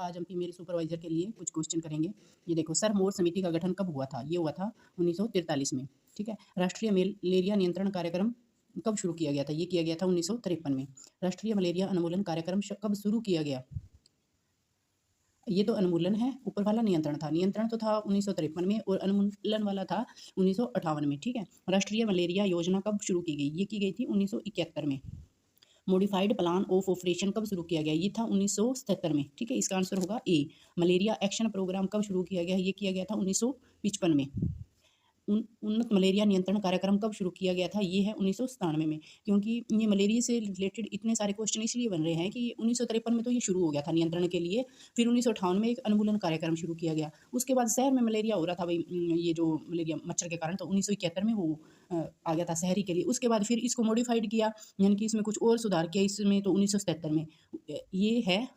आज हम female supervisor के लिए कुछ क्वेश्चन करेंगे। ये देखो, सर मोर समिति का गठन कब हुआ था? ये हुआ था 1943 में। ठीक है। राष्ट्रीय मलेरिया नियंत्रण कार्यक्रम कब शुरू किया गया था? ये किया गया था 1953 में। राष्ट्रीय मलेरिया उन्मूलन कार्यक्रम कब शुरू किया गया? ये तो उन्मूलन है, ऊपर वाला नियंत्रण था। नियंत्रण तो था 1953 में और उन्मूलन वाला था 1958 में। ठीक है। राष्ट्रीय मलेरिया योजना कब शुरू की गई? ये की गई थी 1971 में। मॉडिफाइड प्लान ऑफ ऑपरेशन कब शुरू किया गया? ये था 1977 में। ठीक है। इसका आंसर होगा ए। मलेरिया एक्शन प्रोग्राम कब शुरू किया गया? ये किया गया था 1955 में। उन्नत मलेरिया नियंत्रण कार्यक्रम कब शुरू किया गया था? ये है 1997 में। क्योंकि ये मलेरिया से रिलेटेड इतने सारे क्वेश्चन इसलिए बन रहे हैं कि 1953 में तो ये शुरू हो गया था नियंत्रण के लिए। फिर 1958 में एक उन्मूलन कार्यक्रम शुरू किया गया। उसके बाद शहर में मलेरिया हो रहा था भाई, ये जो मलेरिया मच्छर के कारण, तो 1971 में वो आ गया था शहरी के लिए। उसके बाद फिर इसको मॉडिफाइड किया, यानी कि इसमें कुछ और सुधार किया इसमें, तो 1977 में ये है।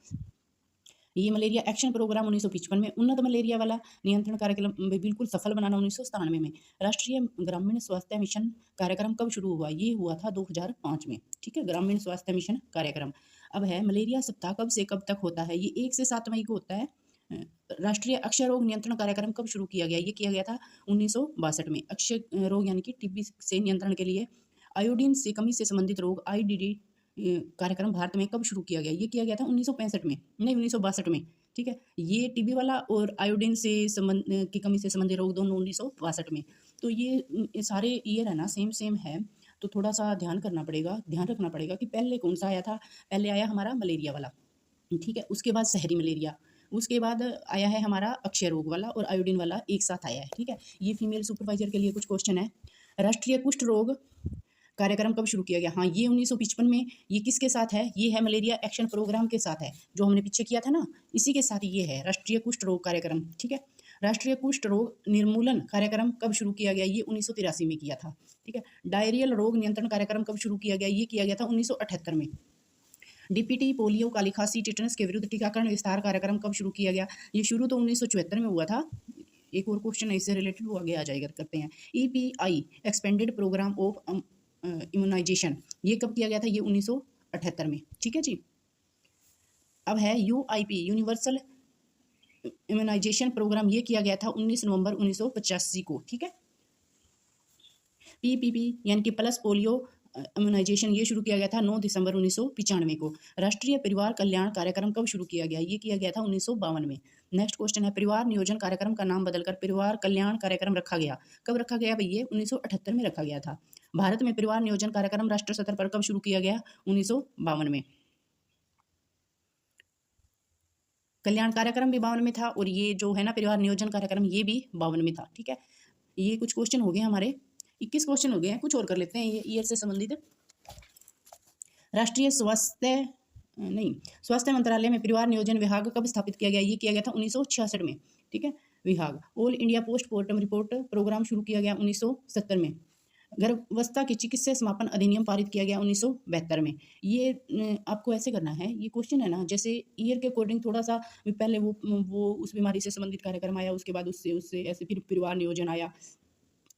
ये मलेरिया एक्शन प्रोग्राम 1955 में। उन्नत मलेरिया वाला नियंत्रण कार्यक्रम बिल्कुल सफल बनाना 1997 में। राष्ट्रीय ग्रामीण स्वास्थ्य मिशन कार्यक्रम कब शुरू हुआ? ये हुआ था 2005 में। ठीक है। ग्रामीण स्वास्थ्य मिशन कार्यक्रम। अब है मलेरिया सप्ताह कब से कब तक होता है? ये 1 से 7 मई को होता है। राष्ट्रीय अक्षय रोग नियंत्रण कार्यक्रम कब शुरू किया गया? ये किया गया था 1962 में। अक्षय रोग यानी कि टीबी से नियंत्रण के लिए आयोडीन से कमी से संबंधित रोग IDD कार्यक्रम भारत में कब शुरू किया गया? ये किया गया था 1965 में, नहीं 1962 में। ठीक है। ये टीबी वाला और आयोडीन से संबंध की कमी से संबंधित रोग दोनों 1962 में। तो ये सारे ईयर है ना सेम है, तो थोड़ा सा ध्यान रखना पड़ेगा कि पहले कौन सा आया था। पहले आया हमारा मलेरिया वाला। ठीक है। उसके बाद शहरी मलेरिया, उसके बाद आया है हमारा अक्षय रोग वाला, और आयोडीन वाला एक साथ आया है। ठीक है। ये फीमेल सुपरवाइजर के लिए कुछ क्वेश्चन है। राष्ट्रीय कुष्ठ रोग कार्यक्रम कब शुरू किया गया? हाँ, ये 1955 में। ये किसके साथ है? ये है मलेरिया एक्शन प्रोग्राम के साथ है, जो हमने पीछे किया था ना, इसी के साथ ये है राष्ट्रीय कुष्ठ रोग कार्यक्रम। ठीक है। राष्ट्रीय कुष्ठ रोग निर्मूलन कार्यक्रम कब शुरू किया गया? ये 1983 में किया था। ठीक है। डायरियल रोग नियंत्रण कार्यक्रम कब शुरू किया गया? ये किया गया था 1978 में। DPT पोलियो, काली खांसी, टिटनस के विरुद्ध टीकाकरण विस्तार कार्यक्रम कब शुरू किया गया? ये शुरू तो 1974 में हुआ था। एक और क्वेश्चन इससे रिलेटेड वो आगे आ जाएगा, करते हैं। EPI expanded programme of immunisation, ये कब किया गया था? ये 1978 में। ठीक है जी। अब है UIP यूनिवर्सल इम्यूनाइजेशन प्रोग्राम, ये किया गया था 19 नवंबर 1985 को। ठीक है। PPP यानी कि प्लस पोलियो इम्यूनाइजेशन, ये शुरू किया गया था 9 दिसंबर 1995 को। राष्ट्रीय परिवार कल्याण कार्यक्रम कब शुरू किया गया? ये किया गया था 1952 में। नेक्स्ट क्वेश्चन है, परिवार नियोजन कार्यक्रम का नाम बदलकर परिवार कल्याण कार्यक्रम रखा गया। कब रखा गया भाई? ये 1978 में रखा गया था। भारत में परिवार नियोजन कार्यक्रम राष्ट्रीय स्तर पर कब शुरू किया गया? 1952 में। कल्याण कार्यक्रम भी 52 में था, और ये जो है ना परिवार नियोजन कार्यक्रम, ये भी 52 में था। ठीक है। ये कुछ क्वेश्चन हो गए हमारे, 21 क्वेश्चन हो गए हैं। कुछ और कर लेते हैं ये ईयर से संबंधित। राष्ट्रीय स्वास्थ्य मंत्रालय में परिवार नियोजन विभाग कब स्थापित किया गया? ये किया गया था 1966 में। ठीक है। विभाग all India postmortem report programme शुरू किया गया 1970 में। गर्भावस्था की चिकित्सा समापन अधिनियम पारित किया गया 1972 में। ये आपको ऐसे करना है, ये क्वेश्चन है ना, जैसे ईयर के अकॉर्डिंग थोड़ा सा पहले वो उस बीमारी से संबंधित कार्यक्रम आया, उसके बाद उससे ऐसे फिर परिवार नियोजन आया,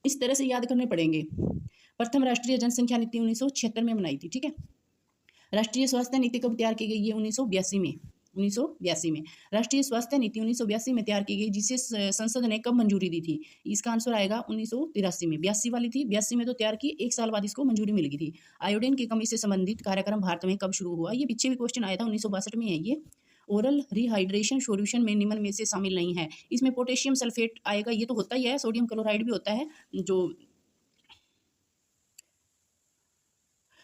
इस तरह से याद करने पड़ेंगे। प्रथम राष्ट्रीय जनसंख्या नीति 1976 में बनाई थी। ठीक है। राष्ट्रीय स्वास्थ्य नीति कब तैयार की गई? ये 1982 में। राष्ट्रीय स्वास्थ्य नीति 1982 में तैयार की गई, जिसे संसद ने कब मंजूरी दी थी? इसका आंसर आएगा 1983 में। 82 वाली थी, 82 में तो तैयार की, 1 साल बाद इसको मंजूरी मिल गई थी। आयोडीन की कमी से संबंधित कार्यक्रम भारत में कब शुरू हुआ? ये पीछे भी क्वेश्चन आया था, 1962 में है ये। ओरल रिहाइड्रेशन सॉल्यूशन में निम्न में से शामिल नहीं है। इसमें पोटेशियम सल्फेट आएगा, ये तो होता ही है। सोडियम क्लोराइड भी होता है, जो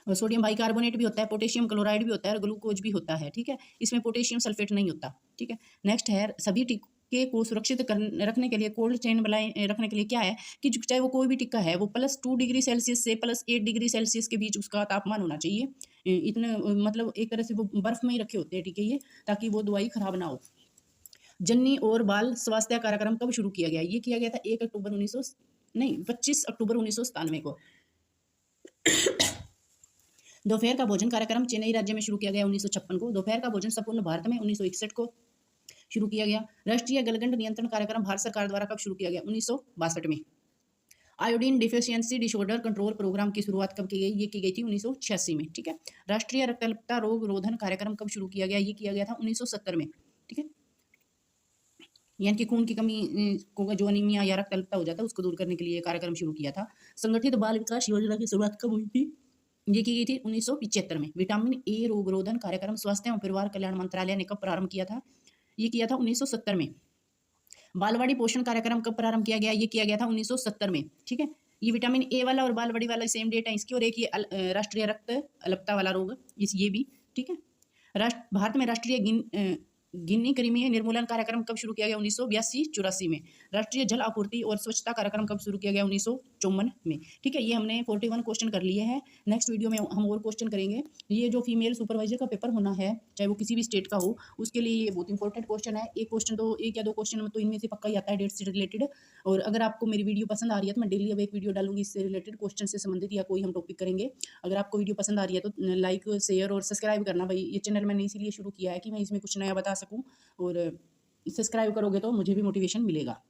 सोडियम बाइकार्बोनेट भी होता है, पोटेशियम क्लोराइड भी होता है, और ग्लूकोज भी होता है। ठीक है। इसमें पोटेशियम सल्फेट नहीं होता। ठीक है। नेक्स्ट है, सभी टीके को सुरक्षित रखने के लिए कोल्ड चेन बनाए रखने के लिए क्या है कि चाहे वो कोई भी टीका है, वो +2 डिग्री सेल्सियस से +8 डिग्री सेल्सियस के बीच उसका तापमान होना चाहिए। इतने मतलब एक तरह से वो बर्फ में ही रखे होते हैं टीके ये, ताकि वो दवाई खराब ना हो। जननी और बाल स्वास्थ्य कार्यक्रम कब शुरू किया गया? ये किया गया था 25 अक्टूबर 1997 को। दोपहर का भोजन कार्यक्रम चेन्नई राज्य में शुरू किया गया 1956 को। दोपहर का भोजन संपूर्ण भारत में 1961 को शुरू किया गया। राष्ट्रीय गलगंड नियंत्रण कार्यक्रम भारत सरकार द्वारा कब शुरू किया गया? 1962 में। Iodine deficiency disorder control programme की शुरुआत कब की गई? ये की गई थी 1986 में। ठीक है। राष्ट्रीय रक्तअल्पता रोग रोधन कार्यक्रम कब शुरू किया गया? ये किया गया था 1970 में। ठीक है। यानी कि खून की कमी को जो अनीमिया या रक्त अल्पता हो जाता है उसको दूर करने के लिए ये कार्यक्रम शुरू किया था। संगठित बाल विकास योजना की शुरुआत कब हुई थी? ये की गई थी 1975 में। विटामिन ए रोग रोधन कार्यक्रम स्वास्थ्य एवं परिवार कल्याण मंत्रालय ने कब प्रारंभ किया था? ये किया था 1970 में। बालवाड़ी पोषण कार्यक्रम कब प्रारंभ किया गया? ये किया गया था 1970 में। ठीक है, ये विटामिन ए वाला और बालवाड़ी वाला सेम डेट है इसकी, और एक ये राष्ट्रीय रक्त अल्पता वाला रोग इस ये भी। ठीक है, भारत में राष्ट्रीय गिनी कृमि निर्मूलन कार्यक्रम कब शुरू किया गया? 1982-84 में। राष्ट्रीय जल आपूर्ति और स्वच्छता कार्यक्रम कब शुरू किया गया? 1954 में। ठीक है, ये हमने 41 क्वेश्चन कर लिए हैं। नेक्स्ट वीडियो में हम और क्वेश्चन करेंगे। ये जो फीमेल सुपरवाइजर का पेपर होना है, चाहे वो किसी भी स्टेट का हो, उसके लिए ये बहुत इंपॉर्टेंट क्वेश्चन है। एक क्वेश्चन तो, एक या दो क्वेश्चन तो इनमें से पक्का ही आता है डेट से रिलेटेड। और अगर आपको मेरी वीडियो पसंद आ रही है तो मैं डेली अब एक वीडियो डालूंगी इससे रिलेटेड, क्वेश्चन से संबंधित या कोई हम टॉपिक करेंगे। अगर आपको वीडियो पसंद आ रही है तो लाइक, शेयर और सब्सक्राइब करना भाई। ये चैनल मैंने इसीलिए शुरू किया है कि मैं इसमें कुछ नया बता सकूं, और सब्सक्राइब करोगे तो मुझे भी मोटिवेशन मिलेगा।